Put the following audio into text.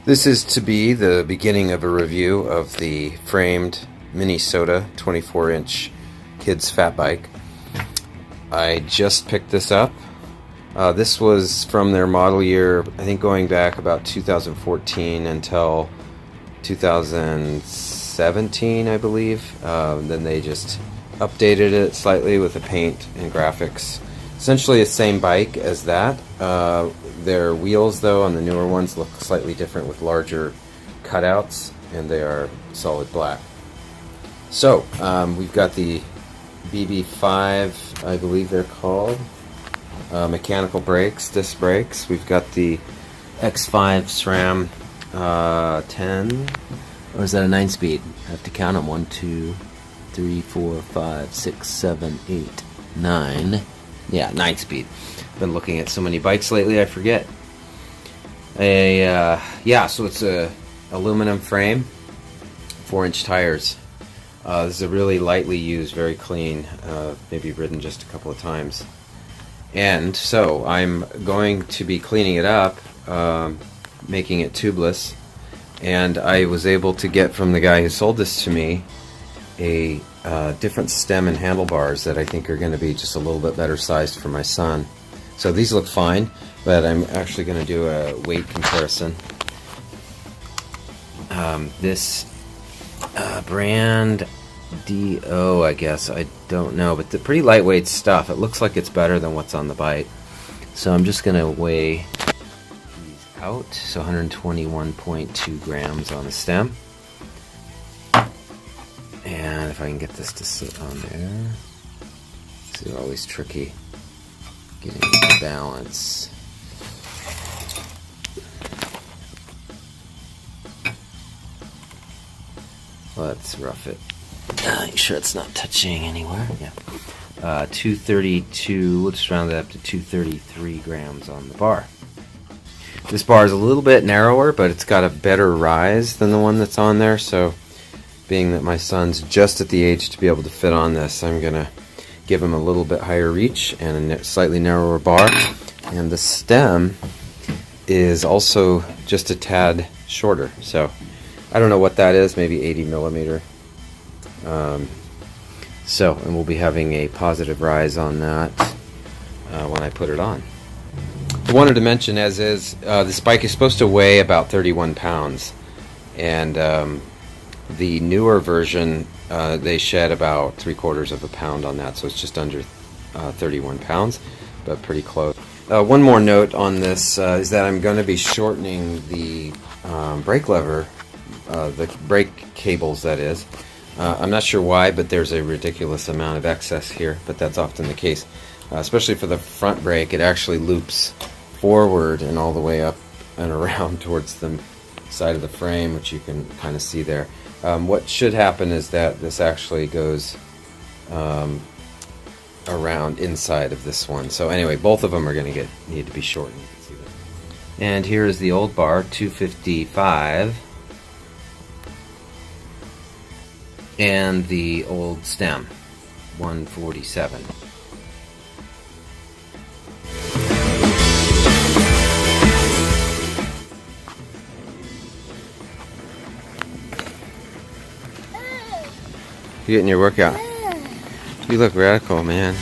This is to be the beginning of a review of the framed Mini-sota 24-inch kids fat bike. I just picked this up. This was from their model year, I think going back about 2014 until 2017, I believe. Then they just updated it slightly with the paint and graphics. Essentially the same bike as that. Their wheels, though, on the newer ones look slightly different with larger cutouts, and they are solid black. So, we've got the BB5, I believe they're called, mechanical brakes, disc brakes. We've got the X5 SRAM 10, or is that a 9-speed? I have to count them. 1, 2, 3, 4, 5, 6, 7, 8, 9. Yeah, 9-speed. Been looking at so many bikes lately, I forget. Yeah, so it's a aluminum frame, 4-inch tires. This is a really lightly used, very clean, maybe ridden just a couple of times. And so I'm going to be cleaning it up, making it tubeless. And I was able to get from the guy who sold this to me a different stem and handlebars that I think are going to be just a little bit better sized for my son. So these look fine, but I'm actually going to do a weight comparison. This brand DO, I guess, I don't know, but the pretty lightweight stuff. It looks like it's better than what's on the bike. So I'm just going to weigh these out. So 121.2 grams on the stem. And if I can get this to sit on there. These are always tricky. Getting the balance. Let's rough it. Make sure it's not touching anywhere. Yeah. 232, we'll just round it up to 233 grams on the bar. This bar is a little bit narrower, but it's got a better rise than the one that's on there, so being that my son's just at the age to be able to fit on this, I'm going to give him a little bit higher reach and a slightly narrower bar. And the stem is also just a tad shorter, so I don't know what that is, maybe 80 millimeter. And we'll be having a positive rise on that when I put it on. I wanted to mention, as is, this bike is supposed to weigh about 31 pounds, and the newer version, they shed about 3/4 of a pound on that, so it's just under 31 pounds, but pretty close. One more note on this is that I'm going to be shortening the brake lever, the brake cables, that is. I'm not sure why, but there's a ridiculous amount of excess here, but that's often the case. Especially for the front brake, it actually loops forward and all the way up and around towards the side of the frame, which you can kind of see there. What should happen is that this actually goes around inside of this one. So anyway, both of them are going to need to be shortened. You can see that. And here is the old bar, 255, and the old stem, 147. You're getting your workout. You look radical, man.